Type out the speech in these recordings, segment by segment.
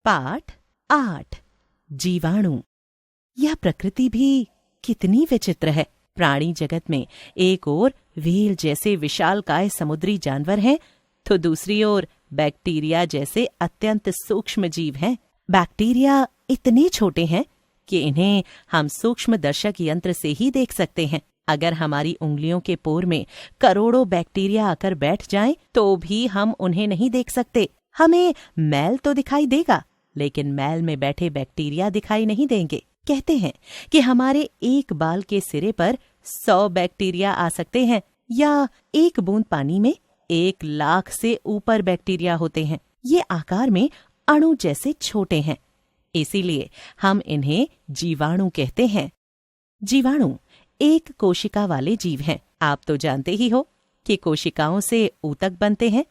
पाठ 8 जीवाणु। यह प्रकृति भी कितनी विचित्र है। प्राणी जगत में एक ओर व्हेल जैसे विशालकाय समुद्री जानवर हैं, तो दूसरी ओर बैक्टीरिया जैसे अत्यंत सूक्ष्म जीव हैं। बैक्टीरिया इतने छोटे हैं कि इन्हें हम सूक्ष्म दर्शक यंत्र से ही देख सकते हैं। अगर हमारी उंगलियों के पोर में करोड़ों बैक्टीरिया आकर बैठ जाएं, तो भी हम उन्हें नहीं देख सकते। हमें मैल तो दिखाई देगा, लेकिन मैल में बैठे बैक्टीरिया दिखाई नहीं देंगे। कहते हैं कि हमारे एक बाल के सिरे पर 100 बैक्टीरिया आ सकते हैं, या एक बूंद पानी में 1,00,000 से ऊपर बैक्टीरिया होते हैं। ये आकार में अणु जैसे छोटे हैं, इसीलिए हम इन्हें जीवाणु कहते हैं। जीवाणु एक कोशिका वाले जीव हैं। आप तो जानते ही हो कि कोशिकाओं से ऊतक बनते हैं,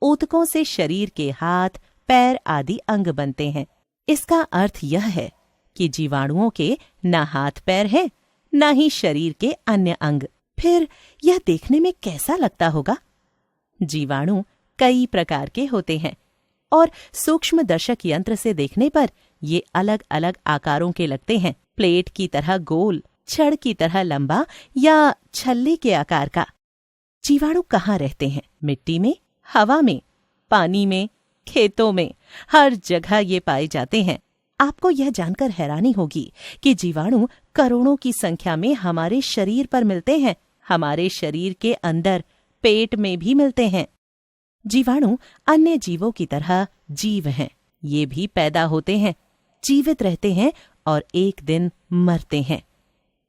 ऊतकों से शरीर के हाथ, पैर आदि अंग बनते हैं। इसका अर्थ यह है कि जीवाणुओं के न हाथ पैर हैं, न ही शरीर के अन्य अंग। फिर यह देखने में कैसा लगता होगा? जीवाणु कई प्रकार के होते हैं और सूक्ष्म दर्शक यंत्र से देखने पर ये अलग अलग आकारों के लगते हैं। प्लेट की तरह गोल, छड़ की तरह लंबा या छल्ले के आकार का। जीवाणु कहाँ रहते हैं? मिट्टी में, हवा में, पानी में, खेतों में, हर जगह ये पाए जाते हैं। आपको यह जानकर हैरानी होगी कि जीवाणु करोड़ों की संख्या में हमारे शरीर पर मिलते हैं। हमारे शरीर के अंदर, पेट में भी मिलते हैं। जीवाणु अन्य जीवों की तरह जीव हैं। ये भी पैदा होते हैं, जीवित रहते हैं और एक दिन मरते हैं।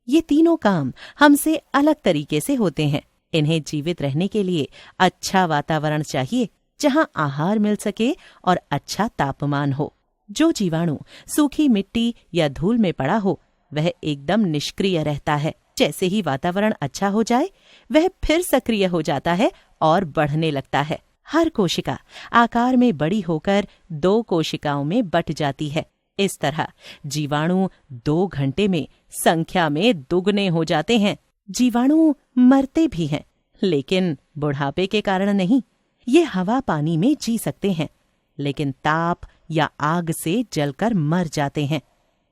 ये तीनों काम हमसे अलग तरीके से होते हैं। इन्हें जीवित रहने के लिए अच्छा वातावरण चाहिए, जहां आहार मिल सके और अच्छा तापमान हो। जो जीवाणु सूखी मिट्टी या धूल में पड़ा हो, वह एकदम निष्क्रिय रहता है। जैसे ही वातावरण अच्छा हो जाए, वह फिर सक्रिय हो जाता है और बढ़ने लगता है। हर कोशिका आकार में बड़ी होकर 2 कोशिकाओं में बट जाती है। इस तरह जीवाणु 2 घंटे में संख्या में दुगने हो जाते हैं। जीवाणु मरते भी हैं, लेकिन बुढ़ापे के कारण नहीं। ये हवा पानी में जी सकते हैं, लेकिन ताप या आग से जलकर मर जाते हैं।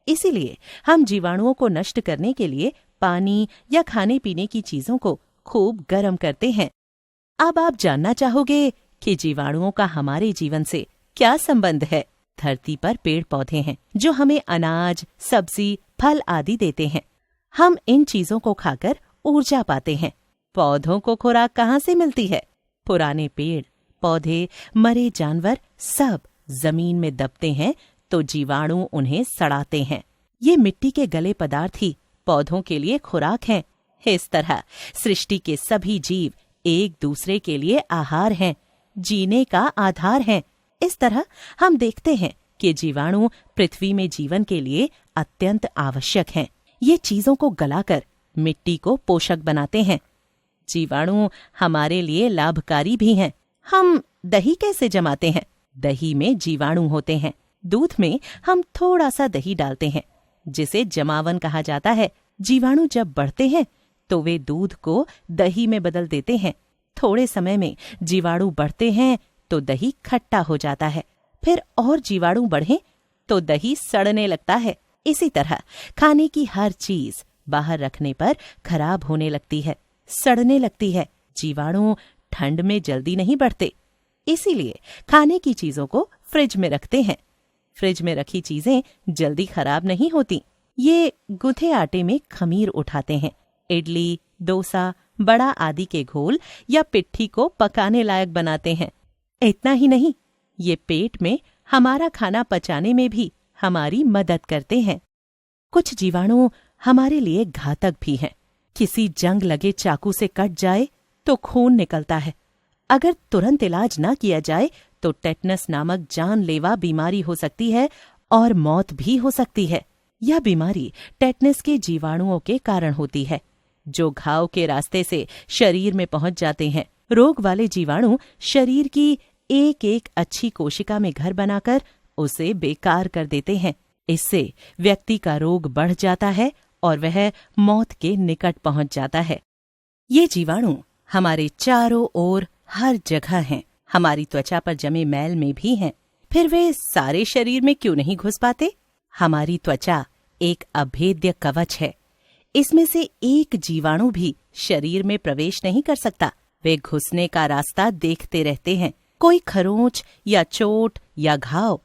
इसीलिए हम जीवाणुओं को नष्ट करने के लिए पानी या खाने पीने की चीजों को खूब गर्म करते हैं। अब आप जानना चाहोगे कि जीवाणुओं का हमारे जीवन से क्या संबंध है? धरती पर पेड़ पौधे हैं जो हमें अनाज, सब्जी, फल आदि देते हैं। हम इन चीजों को खाकर ऊर्जा पाते हैं। पौधों को खुराक कहाँ से मिलती है? पुराने पेड़, पौधे, मरे जानवर सब जमीन में दबते हैं, तो जीवाणु उन्हें सड़ाते हैं। ये मिट्टी के गले पदार्थ ही पौधों के लिए खुराक हैं। इस तरह सृष्टि के सभी जीव एक दूसरे के लिए आहार हैं, जीने का आधार हैं। इस तरह हम देखते हैं कि जीवाणु पृथ्वी में जीवन के लिए अत्यंत आवश्यक हैं। ये चीजों को गलाकर मिट्टी को पोषक बनाते हैं। जीवाणु हमारे लिए लाभकारी भी हैं। हम दही कैसे जमाते हैं? दही में जीवाणु होते हैं। दूध में हम थोड़ा सा दही डालते हैं, जिसे जमावन कहा जाता है। जीवाणु जब बढ़ते हैं तो वे दूध को दही में बदल देते हैं। थोड़े समय में जीवाणु बढ़ते हैं तो दही खट्टा हो जाता है। फिर और जीवाणु बढ़ें तो दही सड़ने लगता है। इसी तरह खाने की हर चीज बाहर रखने पर खराब होने लगती है, सड़ने लगती है। जीवाणु ठंड में जल्दी नहीं बढ़ते, इसीलिए खाने की चीजों को फ्रिज में रखते हैं। फ्रिज में रखी चीजें जल्दी खराब नहीं होती। ये गूंथे आटे में खमीर उठाते हैं। इडली, डोसा, बड़ा आदि के घोल या पिट्ठी को पकाने लायक बनाते हैं। इतना ही नहीं, ये पेट में हमारा खाना पचाने में भी हमारी मदद करते हैं। कुछ जीवाणु हमारे लिए घातक भी हैं। किसी जंग लगे चाकू से कट जाए तो खून निकलता है। अगर तुरंत इलाज न किया जाए तो टेटनस नामक जानलेवा बीमारी हो सकती है और मौत भी हो सकती है। यह बीमारी टेटनस के जीवाणुओं के कारण होती है, जो घाव के रास्ते से शरीर में पहुंच जाते हैं। रोग वाले जीवाणु शरीर की एक एक अच्छी कोशिका में घर बनाकर उसे बेकार कर देते हैं। इससे व्यक्ति का रोग बढ़ जाता है और वह मौत के निकट पहुंच जाता है। ये जीवाणु हमारे चारों ओर हर जगह हैं। हमारी त्वचा पर जमे मैल में भी हैं। फिर वे सारे शरीर में क्यों नहीं घुस पाते? हमारी त्वचा एक अभेद्य कवच है। इसमें से एक जीवाणु भी शरीर में प्रवेश नहीं कर सकता। वे घुसने का रास्ता देखते रहते हैं। कोई खरोंच या चोट या घाव,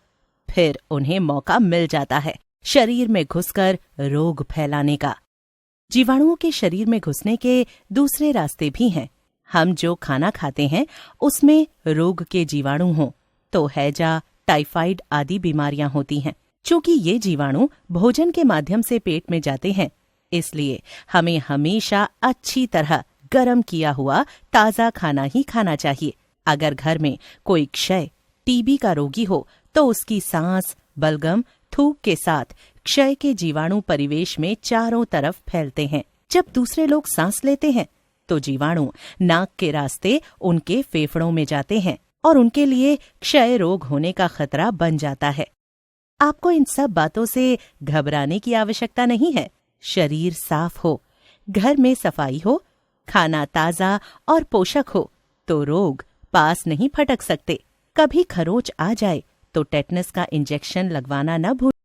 फिर उन्हें मौका मिल जाता है शरीर में घुसकर रोग फैलाने का। जीवाणुओं के शरीर में घुसने के दूसरे रास्ते भी हैं। हम जो खाना खाते हैं उसमें रोग के जीवाणु हों तो हैजा, टाइफाइड आदि बीमारियां होती हैं। चूंकि ये जीवाणु भोजन के माध्यम से पेट में जाते हैं, इसलिए हमें हमेशा अच्छी तरह गर्म किया हुआ ताज़ा खाना ही खाना चाहिए। अगर घर में कोई क्षय, टीबी का रोगी हो तो उसकी सांस, बलगम, थूक के साथ क्षय के जीवाणु परिवेश में चारों तरफ फैलते हैं। जब दूसरे लोग सांस लेते हैं तो जीवाणु नाक के रास्ते उनके फेफड़ों में जाते हैं और उनके लिए क्षय रोग होने का खतरा बन जाता है। आपको इन सब बातों से घबराने की आवश्यकता नहीं है। शरीर साफ हो, घर में सफाई हो, खाना ताज़ा और पोषक हो तो रोग पास नहीं फटक सकते। कभी खरोच आ जाए तो टेटनस का इंजेक्शन लगवाना न भूलें।